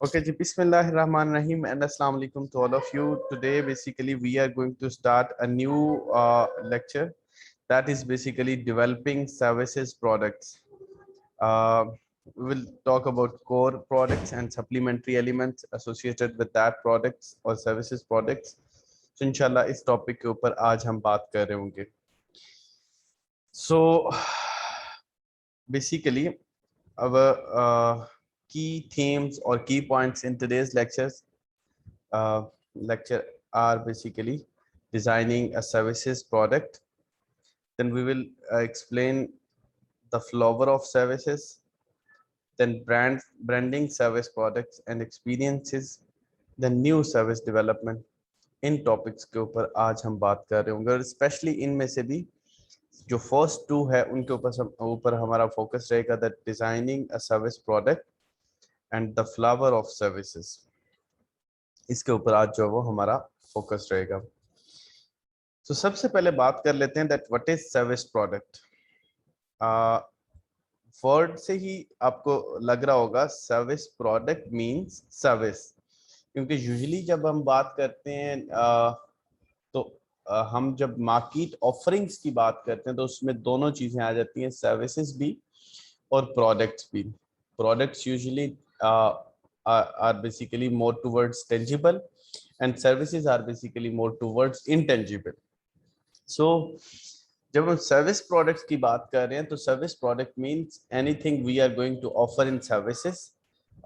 Okay, ji, Bismillahirrahmanirrahim and Assalamu alaikum to all of you. Today, basically, we are going to start a new lecture that is basically developing services products. Uh, we will talk about core products and supplementary elements associated with that products or services products. So, inshallah, इस topic के ऊपर आज हम बात कर रहे होंगे. So, basically, our key themes or key points in today's lecture are basically designing a services product. Then we will explain the flavor of services, then branding service products and experiences, then new service development. In topics के ऊपर आज हम बात कर रहे होंगे और specially इनमें से भी जो फर्स्ट टू है उनके ऊपर हमारा फोकस रहेगा, that designing a service product and the flower of services. इसके ऊपर आज जो वो हमारा फोकस रहेगा. तो सबसे पहले बात कर लेते हैं that what is service product. Word से ही आपको लग रहा होगा सर्विस प्रोडक्ट मींस सर्विस, क्योंकि यूजुअली जब हम बात करते हैं तो हम जब मार्केट ऑफरिंग्स की बात करते हैं तो उसमें दोनों चीजें आ जाती हैं, सर्विसेज भी और प्रोडक्ट्स भी. Products usually are basically more towards tangible and services are basically more towards intangible. So जब हम सर्विस प्रोडक्ट्स की बात कर रहे हैं तो service product means anything we are going to offer in services.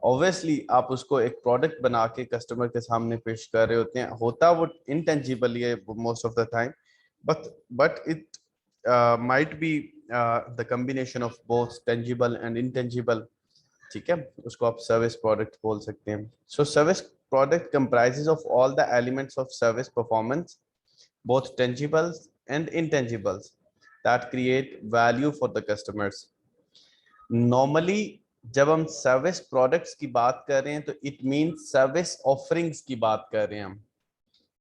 Obviously आप उसको एक प्रोडक्ट बना के कस्टमर के सामने पेश कर रहे होते हैं, होता वो इंटेंजिबल है most of the time, but it might be the combination of both tangible and intangible. ठीक है, उसको आप सर्विस प्रोडक्ट बोल सकते हैं. So service product comprises of all the elements of service performance, both tangibles and intangibles, that create value for the customers. Normally जब हम service products की बात कर रहे हैं तो इट मींस सर्विस ऑफरिंग्स की बात कर रहे हैं हम.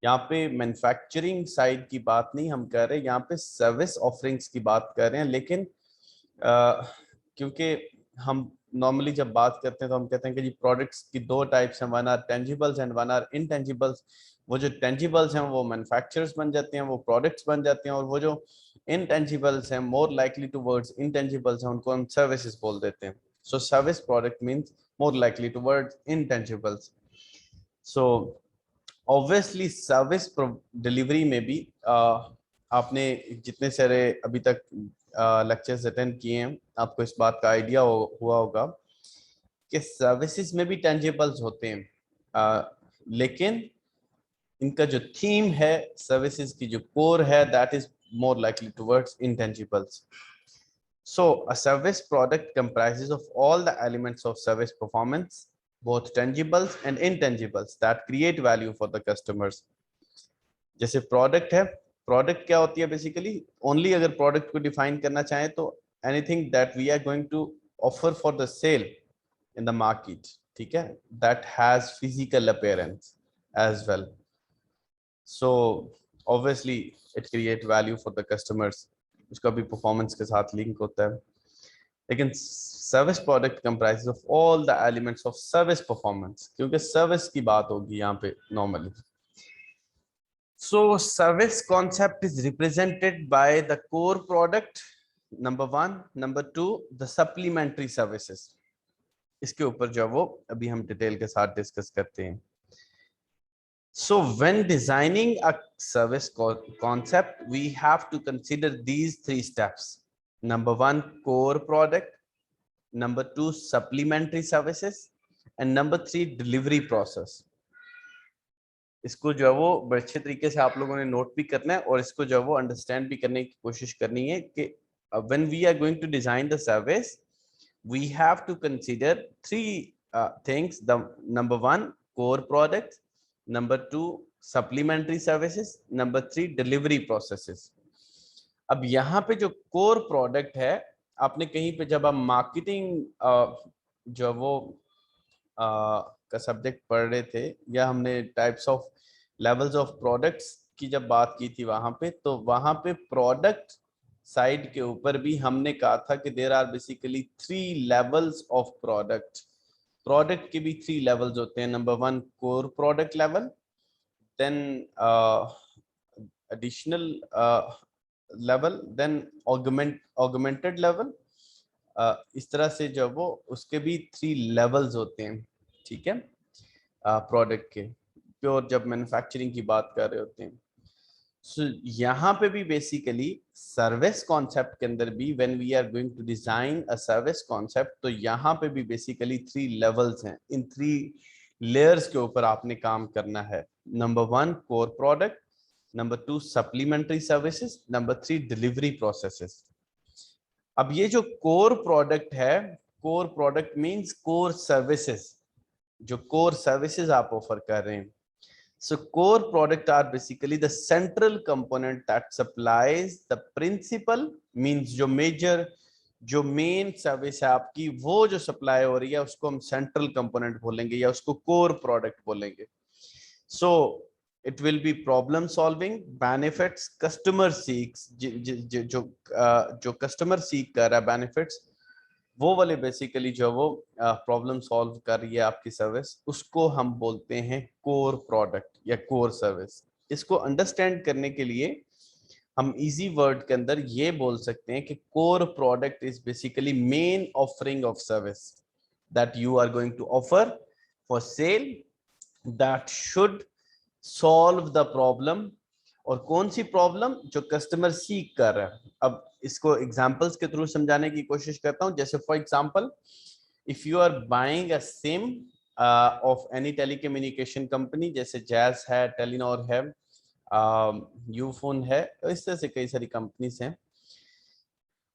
यहाँ पे मैन्युफैक्चरिंग साइड की बात नहीं हम कर रहे हैं, यहाँ पे सर्विस ऑफरिंग्स की बात कर रहे हैं. लेकिन क्योंकि हम नॉर्मली जब बात करते हैं तो हम कहते हैं कि जी प्रोडक्ट्स की दो टाइप्स हैं, one are tangibles and one are intangibles. वो जो टेंजिबल्स हैं वो मैन्युफैक्चरर्स बन जाते हैं, वो प्रोडक्ट्स बन जाते हैं, और वो जो इनटेंजिबल्स हैं मोर लाइकली टुवर्ड्स इनटेंजिबल्स हैं, उनको हम सर्विसेज बोल देते हैं. So service product means more likely towards intangibles. So obviously service delivery में भी आपने जितने सारे अभी तक लेक्चर्स अटेंड किए हैं आपको इस बात का आइडिया हुआ होगा कि सर्विसेज में भी टेंजिबल्स होते हैं, लेकिन इनका जो थीम है सर्विसेज की जो कोर है that is more likely towards intangibles. So a service product comprises of all the elements of service performance, both tangibles and intangibles, that create value for the customers. जैसे product है, product क्या होती है basically, only अगर product को define करना चाहें तो anything that we are going to offer for the sale in the market, ठीक है, that has physical appearance as well. So obviously it create value for the customers, उसका भी performance के साथ लिंक होता है. लेकिन service product comprises of all the elements of service performance, क्योंकि सर्विस की बात होगी यहाँ पे normally. So service concept is represented by the core product number one, number two the supplementary services. इसके ऊपर जो वो अभी हम डिटेल के साथ डिस्कस करते हैं. So when designing a service concept, we have to consider these three steps. Number one, core product. Number two, supplementary services. And number three, delivery process. इसको जो है वो बड़े अच्छे तरीके से आप लोगों ने नोट भी करना है और इसको जो है वो अंडरस्टैंड भी करने की कोशिश करनी है कि when we are going to design the service, we have to consider three things. The number one, core product. Number two, supplementary services. Number three, delivery processes. अब यहाँ पे जो कोर प्रोडक्ट है, आपने कहीं पे जब आप मार्केटिंग जो वो का सब्जेक्ट पढ़ रहे थे या हमने types of levels of products की जब बात की थी वहां पे, तो वहां पे प्रोडक्ट साइड के ऊपर भी हमने कहा था कि there are basically three levels of product. Product के भी 3 लेवल्स होते हैं। Number 1 core product level, then additional level, then augmented level. इस तरह से जो वो उसके भी 3 लेवल्स होते हैं, ठीक है, प्रोडक्ट के, प्योर जब मैन्युफैक्चरिंग की बात कर रहे होते हैं। सो यहाँ पे भी बेसिकली सर्विस कॉन्सेप्ट के अंदर भी when we are going to design a service concept, तो यहाँ पे भी बेसिकली 3 लेवल्स हैं। इन 3 लेयर्स के ऊपर आपने काम करना है। Number 1 core product, number 2 supplementary services, number 3 delivery processes. अब ये जो कोर प्रोडक्ट है, core product means core services, जो कोर सर्विसेज आप ऑफर कर रहे हैं। So core product are basically the central component that supplies the principal, means जो major, जो मेन सर्विस है आपकी, वो जो सप्लाई हो रही है उसको हम सेंट्रल कंपोनेंट बोलेंगे या उसको कोर प्रोडक्ट बोलेंगे। So it will be problem solving, benefits customer seeks, जो कस्टमर सीक कर रहा है बेनिफिट्स, वो वाले बेसिकली जो वो प्रॉब्लम सॉल्व कर रही है आपकी सर्विस, उसको हम बोलते हैं कोर प्रोडक्ट या कोर सर्विस। इसको अंडरस्टैंड करने के लिए हम इजी वर्ड के अंदर ये बोल सकते हैं कि core product is basically main offering of service that you are going to offer for sale, that should solve the problem. और कौन सी प्रॉब्लम? जो कस्टमर सीक कर रहा है। अब इसको एग्जांपल्स के थ्रू समझाने की कोशिश करता हूं। जैसे for example, if you are buying a SIM of any telecommunication company, जैसे जैज है, टेलीनॉर है, यूफोन है, इस तरह से कई सारी कंपनीज हैं।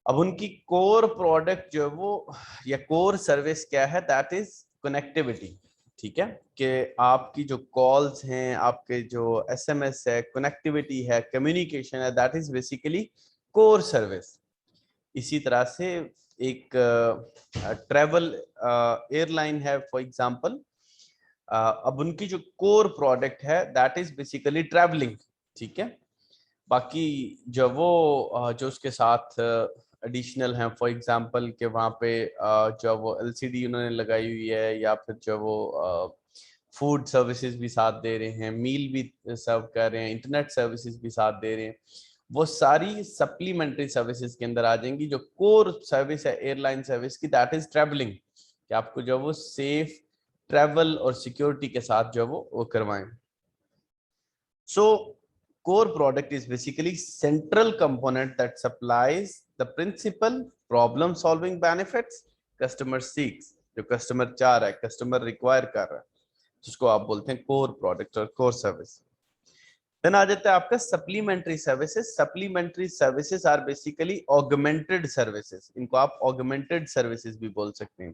अब उनकी कोर प्रोडक्ट जो है वो या कोर सर्विस क्या है? That is connectivity. ठीक है, कि आपकी जो कॉल्स हैं, आपके जो एसएमएस है, कनेक्टिविटी है, कम्युनिकेशन है, that is basically core service. इसी तरह से एक ट्रैवल एयरलाइन है फॉर एग्जांपल, अब उनकी जो कोर प्रोडक्ट है दैट इज बेसिकली ट्रैवलिंग। ठीक है, बाकी जो वो जो उसके साथ एडिशनल हैं, फॉर एग्जांपल कि वहाँ पे जो वो एलसीडी उन्होंने लगाई हुई है, या फिर जो वो फूड सर्विसेज भी साथ दे रहे हैं, मील भी सर्व कर रहे हैं, इंटरनेट सर्विसेज भी साथ दे रहे हैं, वो सारी सप्लीमेंट्री सर्विसेज के अंदर आ जाएंगी। जो कोर सर्विस है एयरलाइन सर्विस की, दैट इज ट्रैवलिंग, कि आपको जो वो सेफ ट्रैवल और सिक्योरिटी के साथ जो वो करवाएं। सो core product is basically central component that supplies the principal problem solving benefits customer seeks, जो कस्टमर चाह रहा है, कस्टमर रिक्वायर कर रहा है, जिसको आप बोलते हैं कोर प्रोडक्ट और कोर सर्विस। देन आ जाता है आपका supplementary services. Supplementary services are basically augmented services. इनको आप ऑगमेंटेड सर्विसेज भी बोल सकते हैं,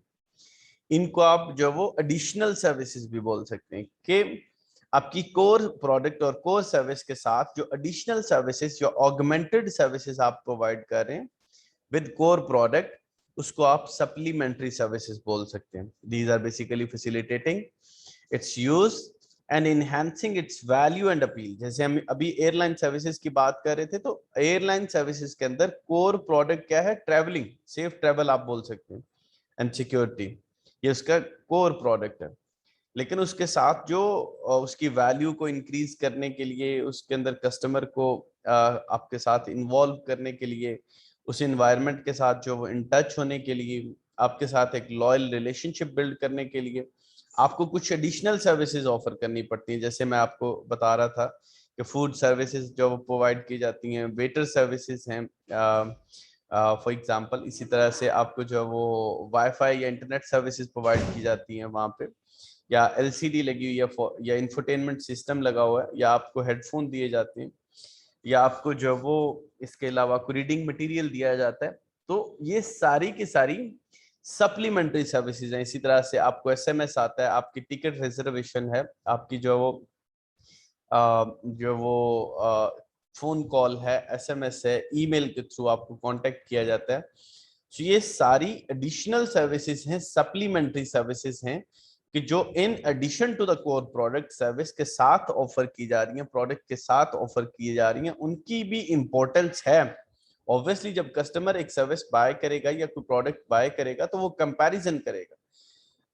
इनको आप जो वो एडिशनल सर्विसेज भी बोल सकते हैं, कि आपकी कोर प्रोडक्ट और कोर सर्विस के साथ जो एडिशनल सर्विसेज, जो ऑगमेंटेड सर्विसेज आप प्रोवाइड कर रहे हैं विद कोर प्रोडक्ट, उसको आप सप्लीमेंट्री सर्विसेज बोल सकते हैं। These are basically facilitating its use and enhancing its value and appeal. जैसे हम अभी एयरलाइन सर्विसेज की बात कर रहे थे, तो एयरलाइन सर्विसेज के अंदर कोर प्रोडक्ट क्या है? ट्रैवलिंग, सेफ ट्रैवल आप बोल सकते हैं, एंड सिक्योरिटी, ये उसका कोर प्रोडक्ट है। लेकिन उसके साथ जो उसकी वैल्यू को इंक्रीज करने के लिए, उसके अंदर कस्टमर को आपके साथ इन्वॉल्व करने के लिए, उस इन्वायरमेंट के साथ जो वो इन टच होने के लिए, आपके साथ एक लॉयल रिलेशनशिप बिल्ड करने के लिए आपको कुछ एडिशनल सर्विसेज ऑफर करनी पड़ती हैं। जैसे मैं आपको बता रहा था कि फूड सर्विसेज जो प्रोवाइड की जाती हैं, वेटर सर्विसेज हैं फॉर एग्जांपल। इसी तरह से आपको जो वो वाईफाई या इंटरनेट सर्विसेज प्रोवाइड की जाती हैं वहाँ पे, या एलसीडी लगी हुई है, या इंफोटेनमेंट सिस्टम लगा हुआ है, या आपको हेडफोन दिए जाते हैं, या आपको जो वो इसके अलावा कोई रीडिंग मटेरियल दिया जाता है। तो ये सारी की सारी सप्लीमेंट्री सर्विसेज हैं। इसी तरह से आपको एसएमएस आता है, आपकी टिकट रिजर्वेशन है, आपकी जो वो फोन कॉल है, एसएमएस है, ईमेल के थ्रू आपको कांटेक्ट किया जाता है। तो ये सारी एडिशनल सर्विसेज हैं, सप्लीमेंट्री सर्विसेज हैं, कि जो in addition to the core product service के साथ ऑफर की जा रही हैं, प्रोडक्ट के साथ ऑफर की जा रही हैं, उनकी भी इंपॉर्टेंस है। ऑब्वियसली जब कस्टमर एक सर्विस बाय करेगा या कोई प्रोडक्ट बाय करेगा, तो वो कंपैरिजन करेगा।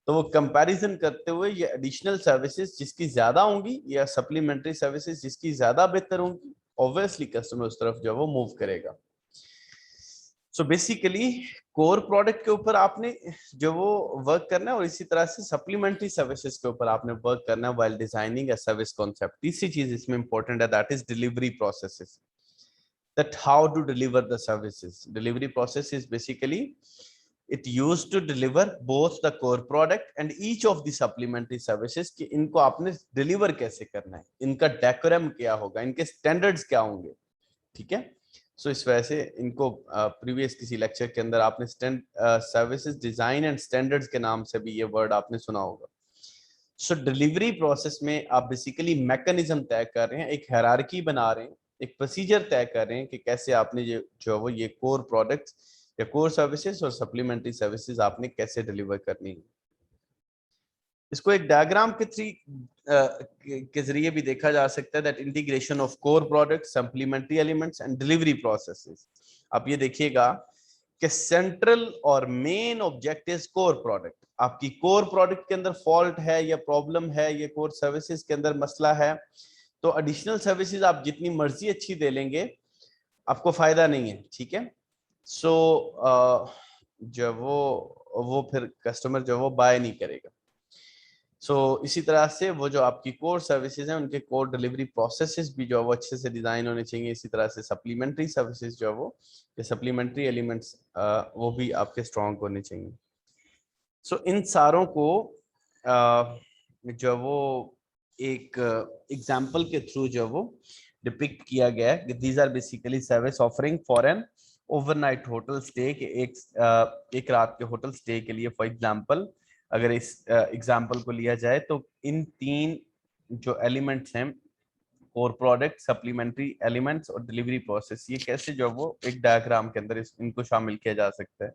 तो वो कंपैरिजन करते हुए ये एडिशनल सर्विसेज जिसकी ज्यादा होंगी या सप्लीमेंट्री सर्विसेज जिसकी ज्यादा बेहतर होंगी, ऑब्वियसली कस्टमर उस तरफ जो है वो मूव करेगा। सो बेसिकली कोर प्रोडक्ट के ऊपर आपने जो वो वर्क करना है और इसी तरह से सप्लीमेंट्री सर्विसेज के ऊपर आपने वर्क करना है व्हाइल डिजाइनिंग अ सर्विस कॉन्सेप्ट। तीसरी चीज इसमें इंपॉर्टेंट है, that is delivery processes, that how to deliver the services. Delivery process is basically it used to deliver both the core product and each of the supplementary services कि इनको आपने deliver कैसे करना है, इनका डेकोरम क्या होगा, इनके स्टैंडर्ड्स क्या होंगे, ठीक है। सो इस वजह से इनको प्रीवियस किसी लेक्चर के अंदर आपने सर्विसेज डिजाइन एंड स्टैंडर्ड्स के नाम से भी ये वर्ड आपने सुना होगा। सो डिलीवरी प्रोसेस में आप बेसिकली मैकेनिज्म तय कर रहे हैं, एक हायरार्की बना रहे हैं, एक प्रोसीजर तय कर रहे हैं कि कैसे आपने ये जो वो ये कोर प्रोडक्ट्स या कोर सर्विसेज और सप्लीमेंट्री सर्विसेज आपने कैसे डिलीवर करनी है। इसको एक डायग्राम के जरिए भी देखा जा सकता है, that integration of core products, supplementary elements and delivery processes. आप ये देखिएगा कि सेंट्रल और मेन ऑब्जेक्टिव कोर प्रोडक्ट, आपकी कोर प्रोडक्ट के अंदर फॉल्ट है या प्रॉब्लम है, ये कोर सर्विसेज के अंदर मसला है, तो एडिशनल सर्विसेज आप जितनी मर्जी अच्छी दे लेंगे आपको फायदा नहीं है, ठीक है। सो जो वो फिर कस्टमर जो वो बाय नहीं करेगा। सो इसी तरह से वो जो आपकी कोर सर्विसेज हैं उनके कोर डिलीवरी प्रोसेसेस भी जो है वो अच्छे से डिजाइन होने चाहिए। इसी तरह से सप्लीमेंट्री सर्विसेज जो है वो या सप्लीमेंट्री एलिमेंट्स वो भी आपके स्ट्रॉन्ग होने चाहिए। सो इन सारों को जो वो एक एग्जाम्पल के थ्रू जो वो डिपिक्ट किया गया है। These are basically service offering for an overnight hotel stay के एक रात के होटल स्टे के लिए। फॉर एग्जांपल अगर इस एग्जांपल को लिया जाए तो इन तीन जो एलिमेंट्स हैं, कोर प्रोडक्ट, सप्लीमेंट्री एलिमेंट्स और डिलीवरी प्रोसेस, ये कैसे जो वो एक डायग्राम के अंदर इनको शामिल किया जा सकता है।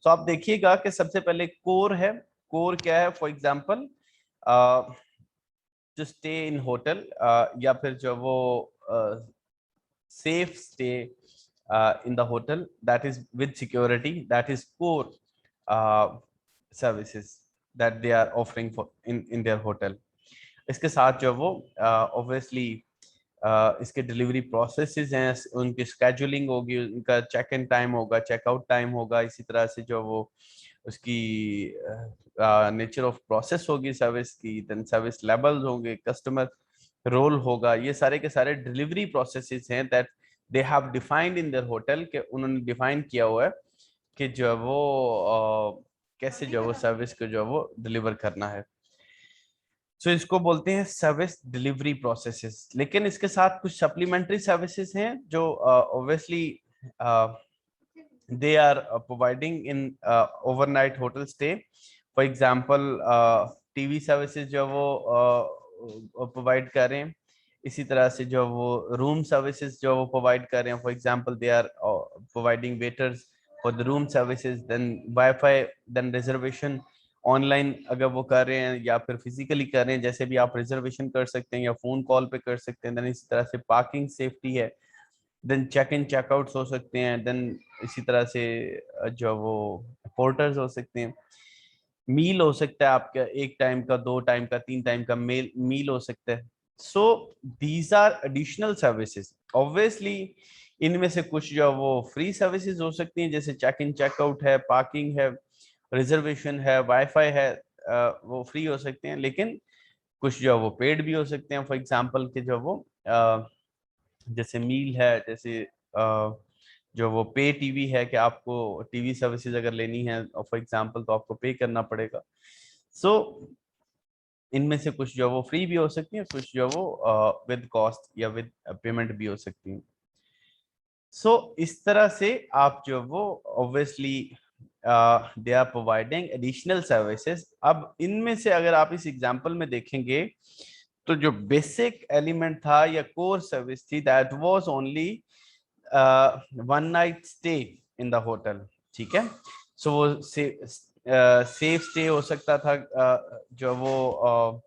तो आप देखिएगा कि सबसे पहले कोर है। कोर क्या है? For example to stay in hotel या फिर जो वो safe stay in the hotel, that is with security, that is core services that they are offering for in their hotel. इसके साथ जो वो obviously इसके डिलीवरी प्रोसेसेस हैं, उनकी स्केड्यूलिंग होगी, उनका चेक इन टाइम होगा, चेकआउट टाइम होगा, इसी तरह से जो वो उसकी नेचर ऑफ प्रोसेस होगी सर्विस की, देन सर्विस लेवल्स होंगे, कस्टमर रोल होगा। ये सारे के सारे डिलीवरी प्रोसेसेस हैं that they have defined in their hotel, के उन्होंने डिफाइन किया हुआ है कि जो वो कैसे जो वो सर्विस को जो वो डिलीवर करना है। सो इसको बोलते हैं सर्विस डिलीवरी प्रोसेसेस। लेकिन इसके साथ कुछ सप्लीमेंट्री सर्विसेज हैं जो obviously they are providing in overnight hotel stay. For example TV services जो वो प्रोवाइड कर रहे हैं, इसी तरह से जो वो रूम सर्विसेज जो वो प्रोवाइड कर रहे हैं। For example they are providing waiters for the room services, then wifi, then reservation online अगर वो कर रहे हैं या फिर फिजिकली कर रहे हैं, जैसे भी आप रिजर्वेशन कर सकते हैं या फोन कॉल पे कर सकते हैं। देन इसी तरह से पार्किंग सेफ्टी है, देन चेक इन चेकआउट्स हो सकते हैं, देन इसी तरह से जो वो पोर्टर्स हो सकते हैं, मील हो सकता है आपका, एक टाइम का, दो टाइम का, तीन टाइम का मील हो सकता है। So these are additional services. Obviously इनमें से कुछ जो वो फ्री सर्विसेज हो सकती हैं, जैसे चेक इन चेकआउट है, पार्किंग है, रिजर्वेशन है, वाईफाई है, वो फ्री हो सकते हैं। लेकिन कुछ जो वो पेड भी हो सकते हैं। फॉर एग्जांपल के जो वो जैसे मील है, जैसे जो वो पे टीवी है कि आपको टीवी सर्विसेज अगर लेनी है फॉर एग्जांपल तो आपको पे करना पड़ेगा। सो इनमें से कुछ जो वो फ्री भी हो सकती है, कुछ जो वो विद कॉस्ट या विद पेमेंट भी हो सकती है। सो इस तरह से आप जो वो obviously they are providing additional services. अब इनमें से अगर आप इस एग्जांपल में देखेंगे तो जो बेसिक एलिमेंट था या कोर सर्विस थी, that was only one night stay in the hotel, ठीक है। सो वो सेफ स्टे हो सकता था जो वो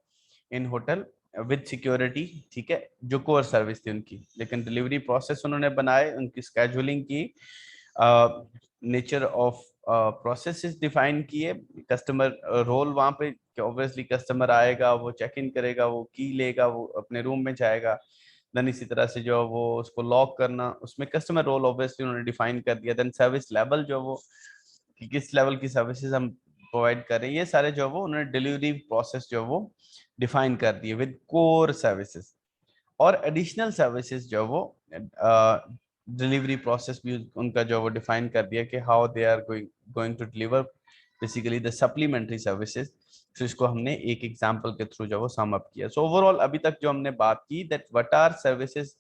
इन होटल विद सिक्योरिटी, ठीक है, जो कोर सर्विस थी उनकी। लेकिन डिलीवरी प्रोसेस उन्होंने बनाए, उनकी स्केड्यूलिंग की, नेचर ऑफ प्रोसेसेस डिफाइन किए, कस्टमर रोल वहां पे, ऑब्वियसली कस्टमर आएगा, वो चेक इन करेगा, वो की लेगा, वो अपने रूम में जाएगा। देन इसी तरह से जो वो उसको लॉक करना, उसमें कस्टमर रोल ऑब्वियसली उन्होंने डिफाइन कर दिया। देन सर्विस लेवल जो वो कि किस लेवल की सर्विसेज हम प्रोवाइड कर रहे हैं, ये सारे जो वो उन्होंने डिलीवरी प्रोसेस जो वो डिफाइन कर दिए विद कोर सर्विसेज। और एडिशनल सर्विसेज जो वो डिलीवरी प्रोसेस भी उनका जो वो डिफाइन कर दिया कि how they are going to deliver basically the supplementary services. तो इसको हमने एक एग्जांपल के थ्रू जो वो सम अप किया। सो ओवरऑल अभी तक जो हमने बात की that what are services,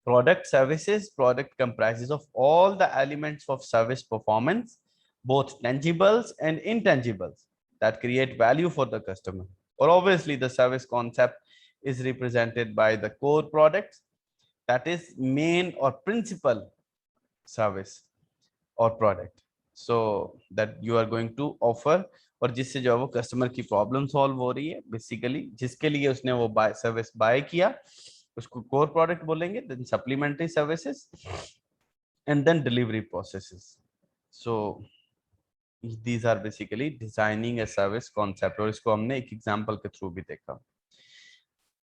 product comprises of all the elements of service performance, both tangibles and intangibles, that create value for the customer. Or obviously the service concept is represented by the core products, that is main or principal service or product, so that you are going to offer, और जिससे जो है वो customer की problem solve हो रही है, basically जिसके लिए उसने वो सर्विस बाय किया, उसको कोर प्रोडक्ट बोलेंगे। Then supplementary services and then delivery processes. So these are basically designing a service concept, और इसको हमने एक एग्जांपल के थ्रू भी देखा।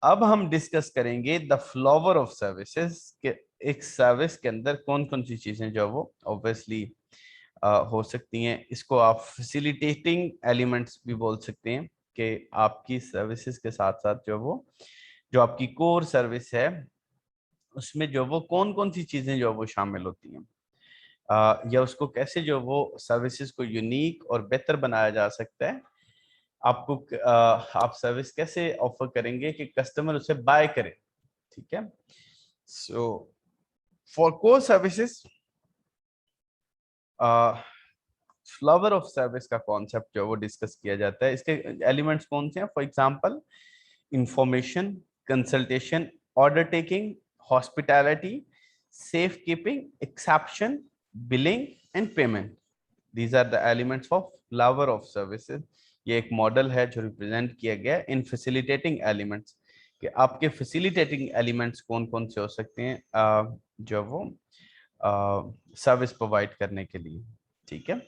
अब हम डिस्कस करेंगे द फ्लावर ऑफ सर्विसेज के एक सर्विस के अंदर कौन कौन सी चीजें जो वो ऑब्वियसली हो सकती हैं। इसको आप फैसिलिटेटिंग एलिमेंट्स भी बोल सकते हैं कि आपकी सर्विसेज के साथ साथ जो वो जो आपकी कोर सर्विस है उसमें जो वो कौन कौन सी चीजें जो वो शामिल होती हैं, या उसको कैसे जो वो सर्विसेज को यूनिक और बेहतर बनाया जा सकता है। आपको आप सर्विस कैसे ऑफर करेंगे कि कस्टमर उसे बाय करे, ठीक है। So for core services flower of service का कॉन्सेप्ट जो वो डिस्कस किया जाता है। इसके एलिमेंट्स कौन से हैं? For example information, consultation, order taking, hospitality, safe keeping, exception, billing and payment. These are the elements of flower of services. ये एक मॉडल है जो रिप्रेजेंट किया गया इन फैसिलिटेटिंग एलिमेंट्स, कि आपके फैसिलिटेटिंग एलिमेंट्स कौन कौन से हो सकते हैं जो वो सर्विस प्रोवाइड करने के लिए, ठीक है।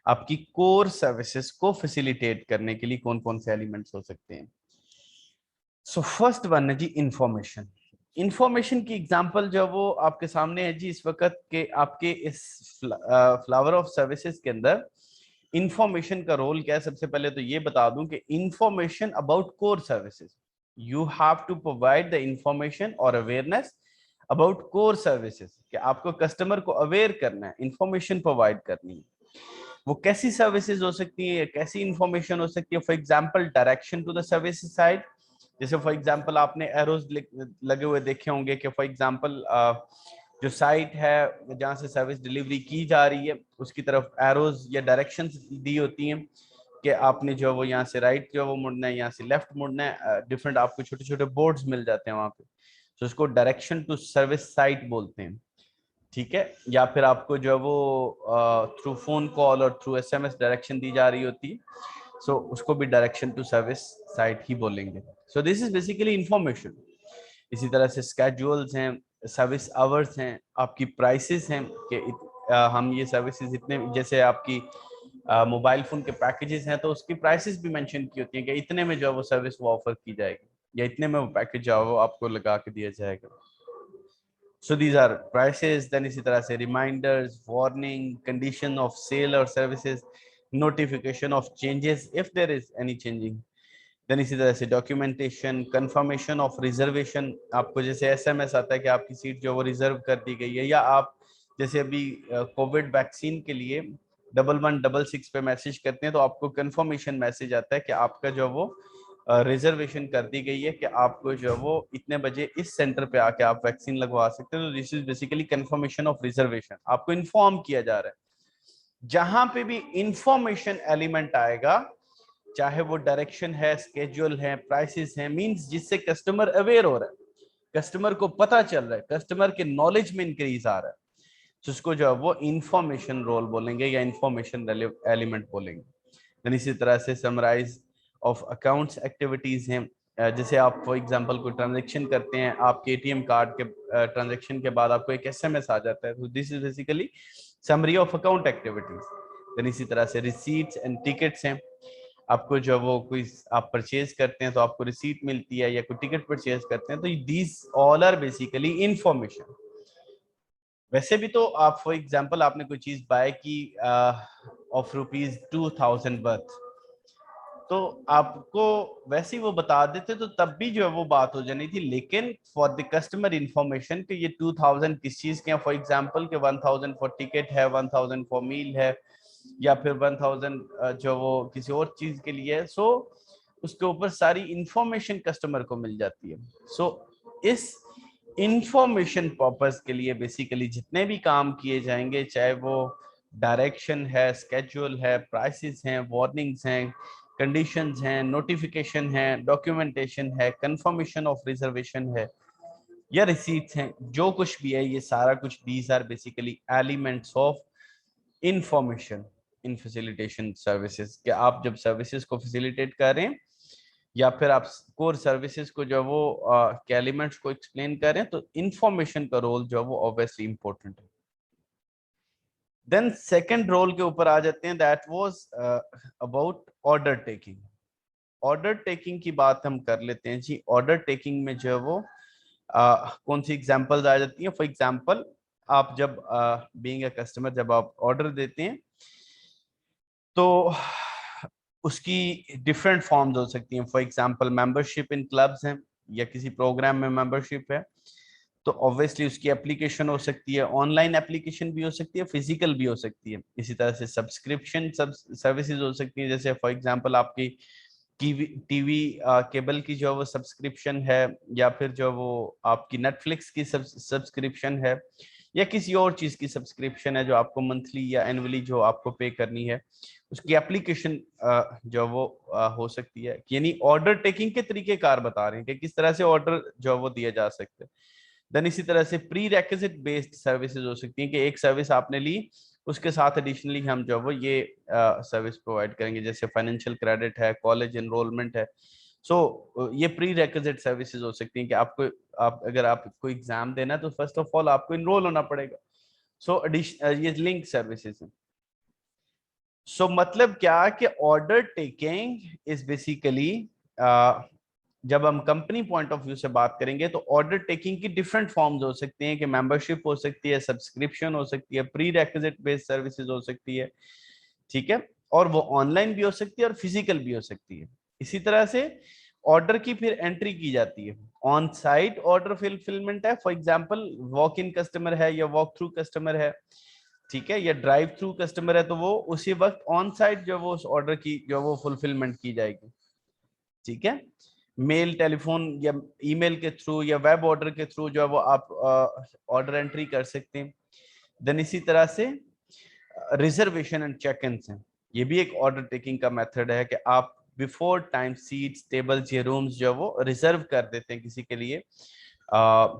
आपकी कोर सर्विसेज को फैसिलिटेट करने के लिए कौन कौन से एलिमेंट्स हो सकते हैं। सो फर्स्ट वन है जी इंफॉर्मेशन। इंफॉर्मेशन की एग्जांपल जो वो आपके सामने है जी इस वक्त के आपके इस फ्लावर ऑफ सर्विसेज के अंदर इंफॉर्मेशन का रोल क्या है। सबसे पहले तो ये बता दूं कि information about core services, you have to provide the information और अवेयरनेस अबाउट कोर सर्विसेज, कि आपको कस्टमर को अवेयर करना है, इंफॉर्मेशन प्रोवाइड करनी है। वो कैसी सर्विसेज हो सकती है, कैसी इंफॉर्मेशन हो सकती है। For example direction to the service side, जैसे फॉर एग्जांपल आपने एरोज लगे हुए देखे होंगे कि फॉर एग्जांपल जो साइट है जहां से सर्विस डिलीवरी की जा रही है उसकी तरफ एरोज या डायरेक्शंस दी होती हैं कि आपने जो वो यहाँ से राइट जो वो मुड़ना है, यहाँ से लेफ्ट मुड़ना है। डिफरेंट आपको छोटे छोटे बोर्ड्स मिल जाते हैं वहां पे, तो उसको डायरेक्शन टू सर्विस साइट बोलते हैं, ठीक है। या फिर आपको जो है वो थ्रू फोन कॉल और थ्रू एसएमएस डायरेक्शन दी जा रही होती है, सो उसको भी डायरेक्शन टू सर्विस साइट ही बोलेंगे। सो दिस इज बेसिकली इंफॉर्मेशन। इसी तरह से स्केड्यूल्स हैं, सर्विस आवर्स हैं, आपकी प्राइसेस हैं कि हम ये सर्विसेज इतने, जैसे आपकी मोबाइल फोन के पैकेजेस हैं तो उसकी प्राइसेस भी मेंशन की होती है कि इतने में जो वो सर्विस वो ऑफर की जाएगी, या इतने में वो पैकेज जो वो आपको लगा के दिया जाएगा। So these are prices, then इसी तरह से reminders, warning, condition of sale or services, notification of changes if there is any changing, then इसी तरह से documentation, confirmation of reservation, आपको जैसे SMS आता है कि आपकी सीट जो वो रिजर्व कर दी गई है, या आप जैसे अभी कोविड वैक्सीन के लिए 1166 पे मैसेज करते हैं तो आपको कंफर्मेशन मैसेज आता है कि आपका जो वो रिजर्वेशन कर दी गई है कि आपको जो वो इतने बजे इस सेंटर पे आके आप वैक्सीन लगवा सकते हैं। तो this is basically confirmation of reservation, आपको इन्फॉर्म किया जा रहा है। जहां पे भी इंफॉर्मेशन एलिमेंट आएगा, चाहे वो डायरेक्शन है, स्केड्यूल है, प्राइसेस है, मींस जिससे कस्टमर अवेयर हो रहा है, कस्टमर को पता चल रहा है, कस्टमर के नॉलेज में इंक्रीज आ रहा है, तो उसको जो है वो इंफॉर्मेशन रोल बोलेंगे या इंफॉर्मेशन एलिमेंट बोलेंगे। देन इसी तरह से समराइज ऑफ अकाउंट्स एक्टिविटीज हैं, जैसे आप फॉर एग्जांपल कोई ट्रांजैक्शन करते हैं, आपके एटीएम कार्ड के ट्रांजैक्शन के बाद आपको एक एसएमएस आ जाता है, तो this is basically summary of account activities. Then इसी तरह से रिसीट्स एंड टिकट्स हैं, आपको जो वो कोई आप परचेज करते हैं तो आपको रिसीट मिलती है, या कोई टिकट परचेज करते हैं तो these all are basically information. वैसे भी तो आप फॉर एग्जांपल आपने कोई चीज बाय की ऑफ ₹2000 वर्थ, तो आपको वैसे ही वो बता देते तो तब भी जो है वो बात हो जानी थी, लेकिन फॉर द कस्टमर इंफॉर्मेशन कि ये 2000 किस चीज के हैं, फॉर एग्जांपल के 1000 फॉर टिकट है, 1000 फॉर मील है, या फिर 1000 जो वो किसी और चीज के लिए है, सो उसके ऊपर सारी इंफॉर्मेशन कस्टमर को मिल जाती है। सो इस इंफॉर्मेशन पर्पस के लिए बेसिकली जितने भी काम किए जाएंगे, चाहे वो डायरेक्शन है, स्केड्यूल है, प्राइसेस हैं, वार्निंग्स हैं, कंडीशंस हैं, नोटिफिकेशन है, डॉक्यूमेंटेशन है, कंफर्मेशन ऑफ रिजर्वेशन है, या रिसीट्स हैं, जो कुछ भी है ये सारा कुछ these are basically elements of information in facilitation services. कि आप जब सर्विसेज को फैसिलिटेट कर रहे हैं या फिर आप कोर सर्विसेज को जो वो के एलिमेंट्स को एक्सप्लेन कर रहे हैं, तो इंफॉर्मेशन का रोल जो वो ऑब्वियसली इंपॉर्टेंट है। देन सेकंड रोल के ऊपर आ जाते हैं, that was about order taking. Order taking की बात हम कर लेते हैं जी। ऑर्डर टेकिंग में जो है वो कौन सी एग्जांपल्स आ जाती हैं? फॉर एग्जांपल आप जब बीइंग अ कस्टमर जब आप ऑर्डर देते हैं तो उसकी डिफरेंट फॉर्म्स हो सकती हैं। For example membership in clubs हैं, या किसी प्रोग्राम में मेंबरशिप है, तो ऑब्वियसली उसकी एप्लीकेशन हो सकती है, ऑनलाइन एप्लीकेशन भी हो सकती है, फिजिकल भी हो सकती है। इसी तरह से सब्सक्रिप्शन सर्विसेज हो सकती है, जैसे फॉर एग्जांपल आपकी टीवी केबल की जो वो सब्सक्रिप्शन है, या फिर जो वो आपकी नेटफ्लिक्स की सब्सक्रिप्शन है, या किसी और चीज की सब्सक्रिप्शन है जो आपको मंथली या एनुअली जो आपको पे करनी है, उसकी एप्लीकेशन जो वो हो सकती है। यानी ऑर्डर टेकिंग के तरीके कार बता रहे हैं कि किस तरह से ऑर्डर जो वो दिया जा सकता है। देन इसी तरह से प्री रेक्विजिट बेस्ड सर्विसेज हो सकती हैं कि एक सर्विस आपने ली, उसके साथ एडिशनली हम जो वो ये सर्विस प्रोवाइड करेंगे, जैसे फाइनेंशियल क्रेडिट है, कॉलेज एनरोलमेंट है। सो ये प्री रेक्विजिट सर्विसेज हो सकती हैं कि आपको अगर आप कोई एग्जाम देना है तो फर्स्ट ऑफ ऑल आपको इनरोल होना पड़ेगा। सो ये लिंक सर्विसेज हैं। सो मतलब क्या कि ऑर्डर टेकिंग इज बेसिकली, जब हम कंपनी पॉइंट ऑफ व्यू से बात करेंगे तो ऑर्डर टेकिंग की डिफरेंट फॉर्म्स हो सकती हैं कि मेंबरशिप हो सकती है, सब्सक्रिप्शन हो सकती है, प्री रेक्विजिट बेस्ड सर्विसेज हो सकती है, ठीक है, और वो ऑनलाइन भी हो सकती है और फिजिकल भी हो सकती है। इसी तरह से ऑर्डर की फिर एंट्री की जाती है। ऑन साइट ऑर्डर फिलफिलमेंट है, for example walk in customer है या वॉक थ्रू कस्टमर है, ठीक है, या ड्राइव थ्रू कस्टमर है, तो वो उसी वक्त ऑन साइट जो वो उस ऑर्डर की जो वो फुलफिलमेंट की जाएगी, ठीक है। मेल, टेलीफोन या ईमेल के थ्रू या वेब ऑर्डर के थ्रू जो है वो आप ऑर्डर एंट्री कर सकते हैं। देन इसी तरह से रिजर्वेशन एंड चेक इन हैं, ये भी एक ऑर्डर टेकिंग का मेथड है कि आप बिफोर टाइम सीट्स, टेबल्स या रूम्स जो वो रिजर्व कर देते हैं किसी के लिए।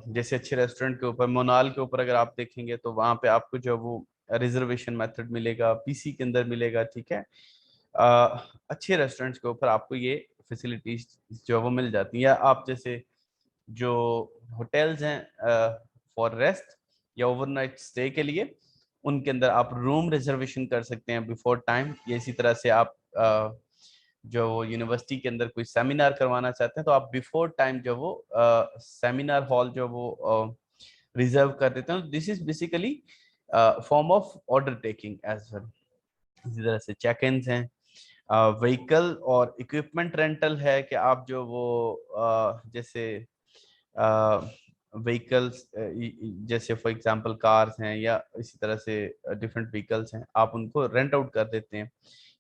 जैसे अच्छे रेस्टोरेंट के ऊपर, मोनाल के ऊपर अगर आप देखेंगे तो वहां पे आपको जो वो रिजर्वेशन मेथड मिलेगा, पीसी के अंदर मिलेगा, ठीक है। अच्छे रेस्टोरेंट्स के ऊपर आपको ये फैसिलिटीज जो वो मिल जाती हैं। या आप जैसे जो होटल्स हैं फॉर रेस्ट या ओवरनाइट स्टे के लिए, उनके अंदर आप रूम रिजर्वेशन कर सकते हैं बिफोर टाइम। या इसी तरह से आप जो यूनिवर्सिटी के अंदर कोई सेमिनार करवाना चाहते हैं तो आप बिफोर टाइम जो वो सेमिनार हॉल जो वो रिजर्व कर देते हैं। This is basically form of order taking as well. इसी तरह से चेक इन्स हैं, व्हीकल और इक्विपमेंट रेंटल है कि आप जो वो जैसे व्हीकल्स, जैसे फॉर एग्जांपल कार्स हैं या इसी तरह से डिफरेंट व्हीकल्स हैं, आप उनको रेंट आउट कर देते हैं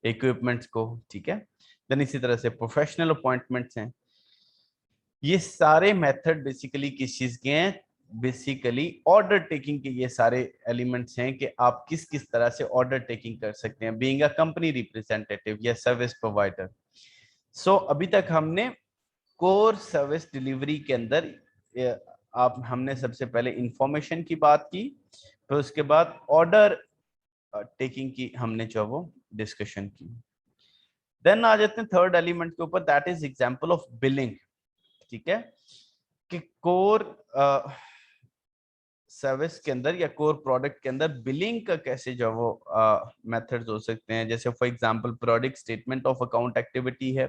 इक्विपमेंट्स को, ठीक है। देन इसी तरह से प्रोफेशनल अपॉइंटमेंट्स हैं। ये सारे मेथड बेसिकली किस चीज के हैं? बेसिकली ऑर्डर टेकिंग के ये सारे एलिमेंट्स हैं कि आप किस किस तरह से ऑर्डर टेकिंग कर सकते हैं बीइंग अ कंपनी रिप्रेजेंटेटिव या सर्विस प्रोवाइडर। सो अभी तक हमने कोर सर्विस डिलीवरी के अंदर आप हमने सबसे पहले इंफॉर्मेशन की बात की, फिर उसके बाद ऑर्डर टेकिंग की हमने जो वो डिस्कशन की। देन आ जाते हैं थर्ड एलिमेंट के ऊपर, that is example of billing, ठीक है। कि कोर सर्विस के अंदर या कोर प्रोडक्ट के अंदर बिलिंग का कैसे जो वो मेथड्स हो सकते हैं। जैसे for example product statement of account activity है,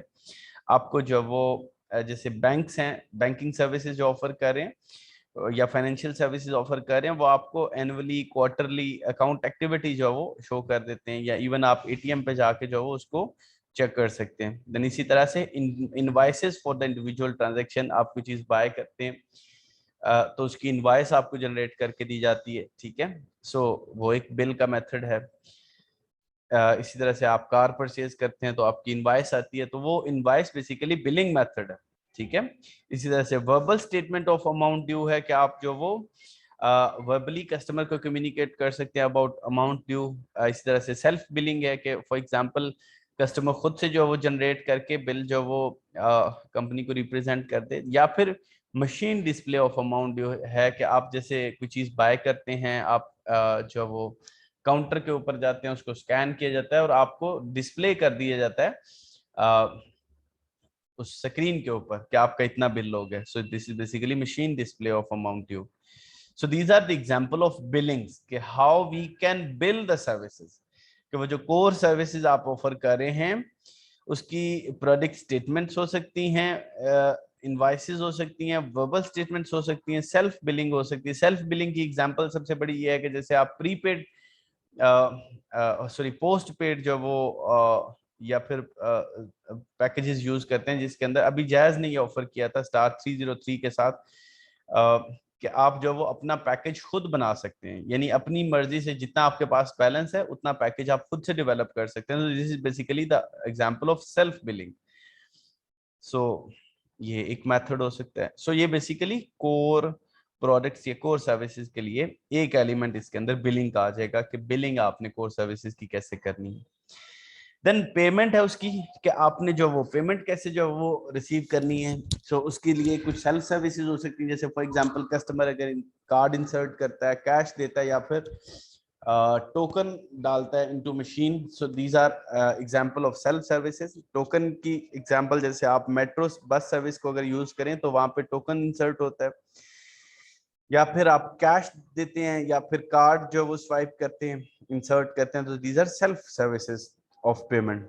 आपको जो वो जैसे बैंक्स हैं, बैंकिंग सर्विसेज जो ऑफर कर रहे हैं या फाइनेंशियल सर्विसेज ऑफर कर रहे हैं, वो आपको एनुअली क्वार्टरली अकाउंट एक्टिविटी जो वो शो कर देते हैं, या इवन आप एटीएम पे जाके जो वो उसको चेक कर सकते हैं। देन इसी तरह से invoices for the individual transaction, आप कोई चीज बाय करते हैं तो उसकी इनवाइस आपको जनरेट करके दी जाती है, ठीक है। सो वो एक बिल का मेथड है। इसी तरह से आप कार परचेज करते हैं तो आपकी इनवाइस आती है, तो वो इनवाइस बेसिकली बिलिंग मेथड है, ठीक है। इसी तरह से verbal statement of amount due है कि आप जो वो वर्बली कस्टमर को कम्युनिकेट कर सकते हैं अबाउट अमाउंट ड्यू। इसी तरह से सेल्फ बिलिंग है कि फॉर एग्जांपल कस्टमर खुद से जो वो जनरेट करके बिल जो वो कंपनी को रिप्रेजेंट कर दे। या फिर machine display of amount due है कि आप जैसे कोई चीज बाय करते हैं, आप जो वो काउंटर के ऊपर जाते हैं, उसको स्कैन किया जाता है और आपको डिस्प्ले कर दिया जाता है उस स्क्रीन के ऊपर कि आपका इतना बिल हो गया। So this is basically machine display of amount due. So these are the example of billings कि how we can bill the services, कि वो जो कोर सर्विसेज आप ऑफर कर रहे हैं उसकी प्रोडक्ट स्टेटमेंट्स हो सकती हैं, इनवाइसेस हो सकती हैं, वर्बल स्टेटमेंट्स हो सकती हैं, सेल्फ बिलिंग हो सकती है। सेल्फ बिलिंग की एग्जांपल सबसे बड़ी ये है कि जैसे आप प्रीपेड सॉरी पोस्ट पेड जो वो या फिर पैकेजेस यूज करते हैं, जिसके अंदर अभी जायज ने ये ऑफर किया था स्टार 303 के साथ कि आप जो वो अपना पैकेज खुद बना सकते हैं, यानी अपनी मर्जी से जितना आपके पास बैलेंस है उतना पैकेज आप खुद से डेवलप कर सकते हैं। This is basically the example of self billing. So ये एक मेथड हो सकता है। सो ये बेसिकली कोर प्रोडक्ट्स या कोर सर्विसेज के लिए एक एलिमेंट इसके अंदर बिलिंग का आ जाएगा कि बिलिंग आपने कोर सर्विसेज की कैसे करनी है। देन पेमेंट है उसकी कि आपने जो वो पेमेंट कैसे जो वो रिसीव करनी है। सो उसके लिए कुछ सेल्फ सर्विसेज हो सकती है, जैसे फॉर एग्जांपल कस्टमर अगर कार्ड इंसर्ट करता है, कैश देता है या फिर टोकन डालता है into machine. So these are example of self services. Token की एग्जांपल जैसे आप मेट्रो बस सर्विस को अगर यूज करें तो वहां पे टोकन इंसर्ट होता है, या फिर आप कैश देते हैं या फिर कार्ड जो वो स्वाइप करते हैं, इंसर्ट करते हैं, तो these are self services of payment.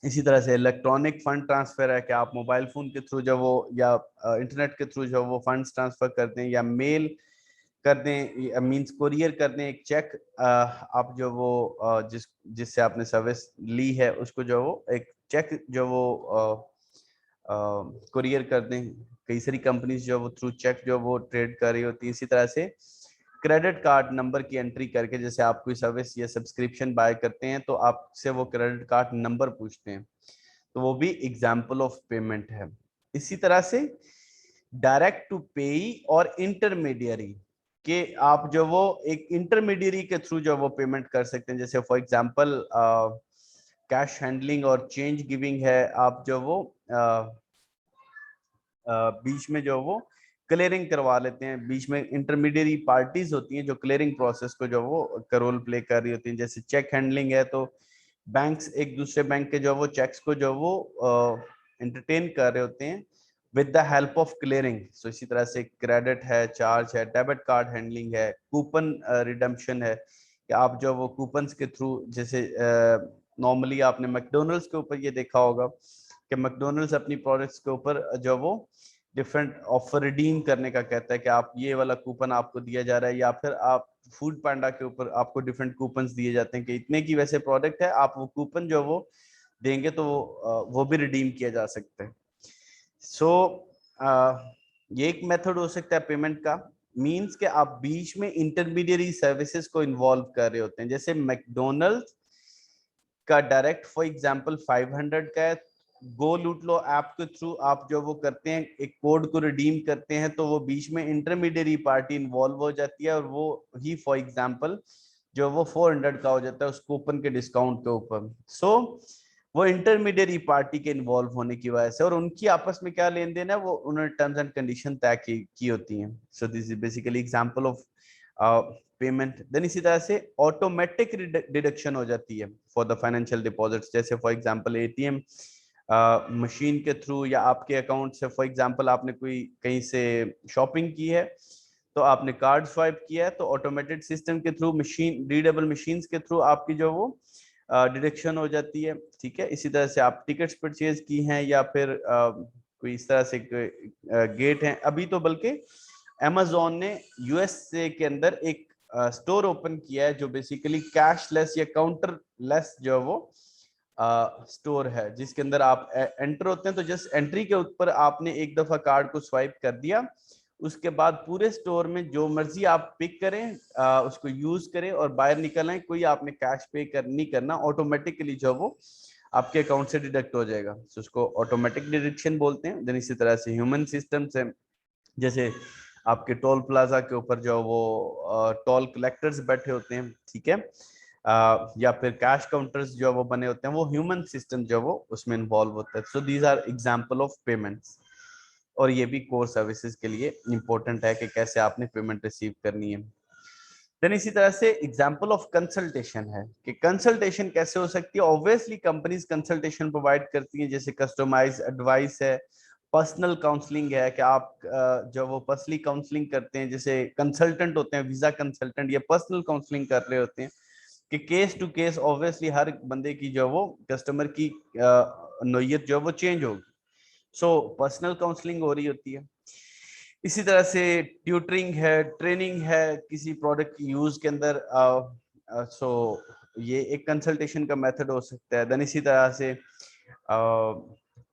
इसी तरह से इलेक्ट्रॉनिक फंड ट्रांसफर है कि आप मोबाइल फोन के थ्रू जो वो या इंटरनेट के थ्रू जो वो फंड्स ट्रांसफर करते हैं या मेल कर दें, मींस कुरियर कर दें एक चेक, आप जो वो जिससे आपने सर्विस ली है उसको जो वो एक चेक जो वो कुरियर कर दें। कई सारी कंपनीज जो वो थ्रू चेक जो वो ट्रेड कर रही होती है। इसी तरह से क्रेडिट कार्ड नंबर की एंट्री करके, जैसे आप कोई सर्विस या सब्सक्रिप्शन बाय करते हैं तो आपसे वो क्रेडिट कार्ड नंबर पूछते हैं, तो वो भी एग्जाम्पल ऑफ पेमेंट है। इसी तरह से डायरेक्ट टू पेई और इंटरमीडियरी के आप जो वो एक इंटरमीडियरी के थ्रू जो वो पेमेंट कर सकते हैं, जैसे फॉर एग्जांपल कैश हैंडलिंग और चेंज गिविंग है। आप जो वो बीच में जो वो क्लियरिंग करवा लेते हैं, बीच में इंटरमीडियरी पार्टीज होती हैं जो क्लियरिंग प्रोसेस को जो वो रोल प्ले कर रही होती हैं। जैसे चेक हैंडलिंग है तो बैंक्स एक दूसरे बैंक के जो वो चेक्स को जो वो एंटरटेन कर रहे होते हैं with the help of clearing. So इसी तरह से क्रेडिट है, चार्ज है, डेबिट कार्ड हैंडलिंग है, कूपन रिडम्पशन है कि आप जो वो कूपन्स के थ्रू, जैसे नॉर्मली आपने मैकडोनल्ड्स के ऊपर ये देखा होगा कि मैकडोनल्ड्स अपनी प्रोडक्ट्स के ऊपर जो वो डिफरेंट ऑफर रिडीम करने का कहता है कि आप ये वाला कूपन आपको दिया जा रहा है, या फिर आप फूड पांडा के ऊपर आपको डिफरेंट कूपन्स दिए जाते हैं कि इतने की वैसे प्रोडक्ट है, आप वो कूपन जो वो देंगे तो वो भी रिडीम किया जा सकता है। सो ये एक मेथड हो सकता है पेमेंट का, मींस के आप बीच में इंटरमीडियरी सर्विसेज को इन्वॉल्व कर रहे होते हैं। जैसे मैकडोनल्ड्स का डायरेक्ट फॉर एग्जांपल 500 का है, गो लूट लो ऐप के थ्रू आप जो वो करते हैं एक कोड को रिडीम करते हैं, तो वो बीच में इंटरमीडियरी पार्टी इन्वॉल्व हो जाती है और वो ही फॉर एग्जांपल जो वो 400 का हो जाता है उस कूपन के डिस्काउंट के ऊपर। सो वो इंटरमीडियरी पार्टी के इन्वॉल्व होने की वजह से, और उनकी आपस में क्या लेन देन है वो उन्होंने टर्म्स एंड कंडीशन तय की होती हैं। So this is basically example of payment. Then इसी तरह से ऑटोमेटिक डिडक्शन हो जाती है फॉर द फाइनेंशियल डिपॉजिट्स, जैसे फॉर एग्जांपल एटीएम मशीन के थ्रू या आपके अकाउंट से, फॉर एग्जांपल आपने कोई कहीं से शॉपिंग की है तो आपने कार्ड स्वाइप किया है तो ऑटोमेटेड सिस्टम के थ्रू, मशीन रीडेबल मशीन्स के थ्रू आपकी जो वो डिडक्शन हो जाती है, ठीक है। इसी तरह से आप टिकट्स परचेज की हैं या फिर कोई इस तरह से गेट हैं। अभी तो बल्कि अमेजोन ने यूएसए के अंदर एक स्टोर ओपन किया है जो बेसिकली कैशलेस या काउंटरलेस जो है वो स्टोर है, जिसके अंदर आप एंटर होते हैं तो जस्ट एंट्री के ऊपर आपने एक दफा कार्ड को स्वाइप कर दिया, उसके बाद पूरे स्टोर में जो मर्जी आप पिक करें, उसको यूज करें और बाहर निकल आए, कोई आपने कैश पे नहीं करना, ऑटोमेटिकली जो वो आपके अकाउंट से डिडक्ट हो जाएगा। तो उसको ऑटोमेटिक डिडक्शन बोलते हैं। देन इसी तरह से ह्यूमन सिस्टम से, जैसे आपके टोल प्लाजा के ऊपर जो वो टोल कलेक्टर्स बैठे होते हैं, ठीक है, या फिर कैश काउंटर्स जो वो बने होते हैं, वो ह्यूमन सिस्टम जो वो उसमें इन्वॉल्व होता है। So these are example of payments. और ये भी कोर सर्विसेज के लिए इंपॉर्टेंट है कि कैसे आपने पेमेंट रिसीव करनी है। देन इसी तरह से एग्जांपल ऑफ कंसल्टेशन है कि कंसल्टेशन कैसे हो सकती है। ऑब्वियसली कंपनीज कंसल्टेशन प्रोवाइड करती हैं, जैसे कस्टमाइज एडवाइस है, पर्सनल काउंसलिंग है कि आप जो वो पर्सनली काउंसलिंग करते हैं, जैसे कंसल्टेंट होते हैं वीजा कंसल्टेंट, ये पर्सनल काउंसलिंग कर रहे होते हैं कि केस टू केस ऑब्वियसली हर बंदे की जो वो कस्टमर की नोयत जो वो चेंज होगी। सो पर्सनल काउंसलिंग हो रही होती है। इसी तरह से ट्यूटरिंग है, ट्रेनिंग है किसी प्रोडक्ट की यूज के अंदर, सो ये एक कंसल्टेशन का मेथड हो सकता है। देन इसी तरह से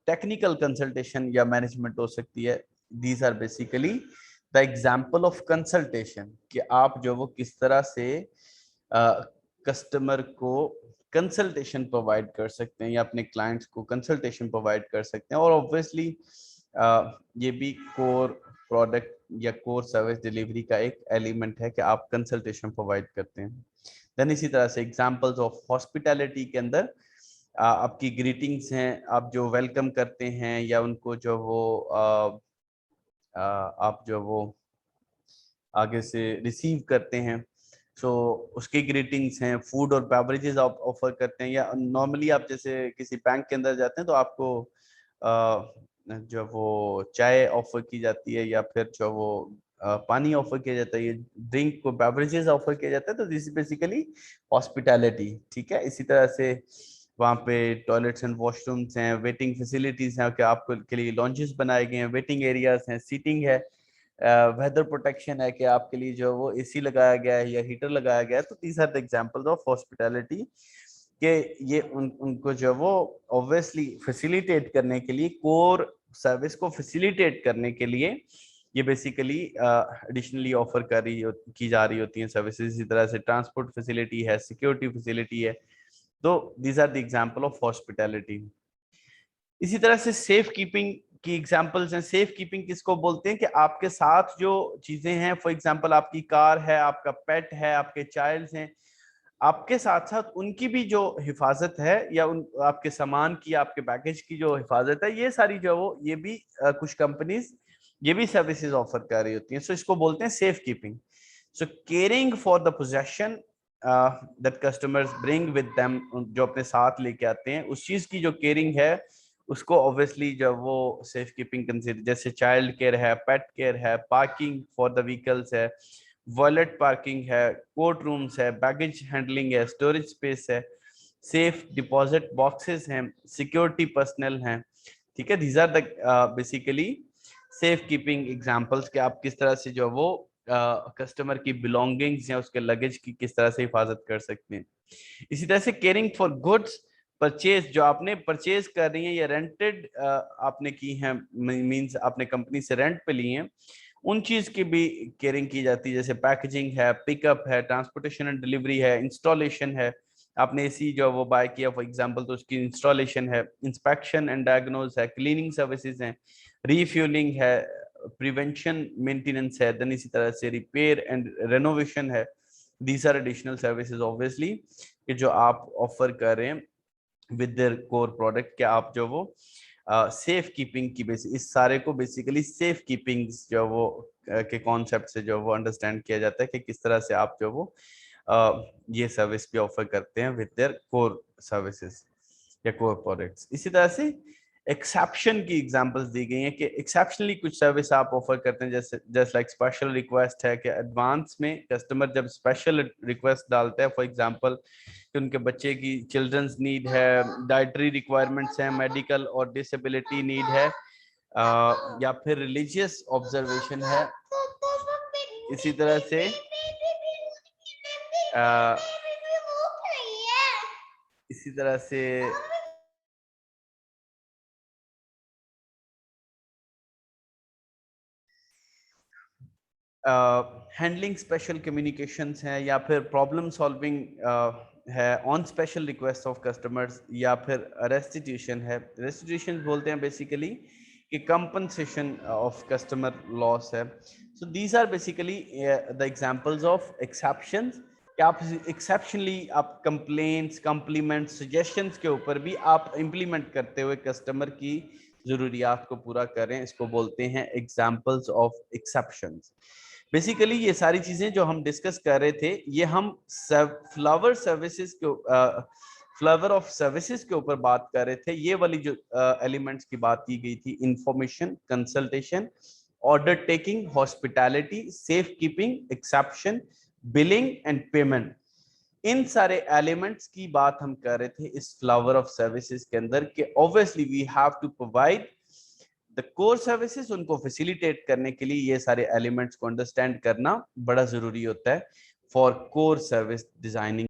टेक्निकल कंसल्टेशन या मैनेजमेंट हो सकती है। These are basically the example of consultation कि आप जो वो किस तरह से कस्टमर को कंसल्टेशन प्रोवाइड कर सकते हैं या अपने क्लाइंट्स को कंसल्टेशन प्रोवाइड कर सकते हैं। और ऑब्वियसली ये भी कोर प्रोडक्ट या कोर सर्विस डिलीवरी का एक एलिमेंट है कि आप कंसल्टेशन प्रोवाइड करते हैं। देन इसी तरह से एग्जांपल्स ऑफ हॉस्पिटैलिटी के अंदर आपकी ग्रीटिंग्स हैं, आप जो वेलकम करते हैं या उनको जो वो आप जो वो आगे से रिसीव करते हैं, सो उसकी ग्रीटिंग्स हैं। फूड और बेवरेजेस आप ऑफर करते हैं, या नॉर्मली आप जैसे किसी बैंक के अंदर जाते हैं तो आपको जो वो चाय ऑफर की जाती है या फिर जो वो पानी ऑफर किया जाता है, ये ड्रिंक को बेवरेजेस ऑफर किया जाता है, तो दिस इज बेसिकली हॉस्पिटैलिटी, ठीक है। इसी तरह से वहाँ पे टॉयलेट्स एंड वॉशरूम्स हैं, वेटिंग फैसिलिटीज हैं कि आपको के लिए लॉन्चेस बनाए गए हैं, वेटिंग एरियाज हैं, सीटिंग है, वेदर प्रोटेक्शन है कि आपके लिए जो वो एसी लगाया गया है या हीटर लगाया गया है। तो these are the examples of hospitality कि ये उनको जो वो ऑब्वियसली फैसिलिटेट करने के लिए, कोर सर्विस को फैसिलिटेट करने के लिए ये बेसिकली एडिशनली ऑफर की जा रही होती हैं सर्विसेज। इसी तरह से ट्रांसपोर्ट फैसिलिटी है, सिक्योरिटी फैसिलिटी है। तो these are the example of hospitality. इसी तरह से सेफ कीपिंग की एग्जांपल्स हैं। सेफ कीपिंग किसको बोलते हैं कि आपके साथ जो चीजें हैं, फॉर एग्जांपल आपकी कार है, आपका पेट है, आपके चाइल्ड हैं, आपके साथ साथ उनकी भी जो हिफाजत है या उन आपके सामान की, आपके पैकेज की जो हिफाजत है, ये सारी जो वो ये भी कुछ कंपनीज ये भी सर्विसेज ऑफर कर रही होती हैं। सो इसको बोलते हैं safe keeping. So caring for the possession that customers bring with them, जो अपने साथ लेके आते हैं उस चीज की जो केयरिंग है उसको ऑब्वियसली जब वो सेफ कीपिंग कंसीडर, जैसे चाइल्ड केयर है, पेट केयर है, पार्किंग फॉर द व्हीकल्स है, वॉलेट पार्किंग है, कोर्ट रूम्स है, बैगेज हैंडलिंग है, स्टोरेज स्पेस है, सेफ डिपॉजिट बॉक्सेस हैं, सिक्योरिटी पर्सनल हैं, ठीक है। These are the basically safe keeping examples कि आप किस तरह से जो वो कस्टमर की बिलोंगिंग्स या उसके लगेज की किस तरह से हिफाजत कर सकते हैं। इसी तरह से केयरिंग फॉर गुड्स परचेज, जो आपने परचेज कर रही है या रेंटेड आपने की है, मींस आपने कंपनी से रेंट पे ली है, उन चीज की भी केयरिंग की जाती है, जैसे पैकेजिंग है, पिकअप है, ट्रांसपोर्टेशन एंड डिलीवरी है, इंस्टॉलेशन है। आपने एसी जो वो बाय किया फॉर एग्जांपल तो उसकी इंस्टॉलेशन है, इंस्पेक्शन एंड डायग्नोज है, क्लीनिंग सर्विसेज है, रीफ्यूलिंग है, प्रिवेंशन मेंटेनेंस है, देन इसी तरह से रिपेयर एंड रेनोवेशन है। These are additional services obviously कि जो आप ऑफर कर रहे हैं विद देयर कोर प्रोडक्ट के आप जो वो सेफ कीपिंग की बेसिस, इस सारे को बेसिकली सेफ कीपिंग जो वो के कॉन्सेप्ट से जो वो अंडरस्टैंड किया जाता है कि किस तरह से आप जो वो ये सर्विस भी ऑफर करते हैं विद देयर कोर सर्विसेज या कोर प्रोडक्ट्स। इसी तरह से एक्सेप्शन की एग्जांपल्स दी गई हैं कि एक्सेप्शनली कुछ सर्विस आप ऑफर करते हैं, जैसे लाइक स्पेशल रिक्वेस्ट है कि एडवांस में कस्टमर जब स्पेशल रिक्वेस्ट डालता है, फॉर एग्जांपल कि उनके बच्चे की चिल्ड्रंस नीड है, डाइटरी रिक्वायरमेंट्स हैं, मेडिकल और डिसेबिलिटी नीड है, या फिर रिलीजियस ऑब्जर्वेशन है। इसी तरह से इसी तरह से हैंडलिंग स्पेशल कम्युनिकेशंस हैं, या फिर प्रॉब्लम सॉल्विंग है on special request of customers, या फिर रेस्टिट्यूशन है। रेस्टिट्यूशन बोलते हैं बेसिकली कि कंपनसेशन ऑफ कस्टमर लॉस है। So these are basically the examples of exceptions, कि आप एक्सेप्शनली आप कंप्लेंट्स, कॉम्प्लीमेंट्स, सजेशंस के ऊपर भी आप इंप्लीमेंट करते हुए कस्टमर की जरूरियात को पूरा करें, इसको बोलते हैं एग्जांपल्स ऑफ एक्सेप्शंस। बेसिकली ये सारी चीजें जो हम डिस्कस कर रहे थे, ये हम फ्लावर सर्विसेज के फ्लावर ऑफ सर्विसेज के ऊपर बात कर रहे थे। ये वाली जो एलिमेंट्स की बात की गई थी, information, consultation, order taking, hospitality, safe keeping, exception, billing and payment, इन सारे एलिमेंट्स की बात हम कर रहे थे इस फ्लावर ऑफ सर्विसेज के अंदर, कि obviously we have to provide the core services. उनको फैसिलिटेट करने के लिए ये सारे एलिमेंट्स को अंडरस्टैंड करना बड़ा जरूरी होता है फॉर कोर सर्विस डिजाइनिंग।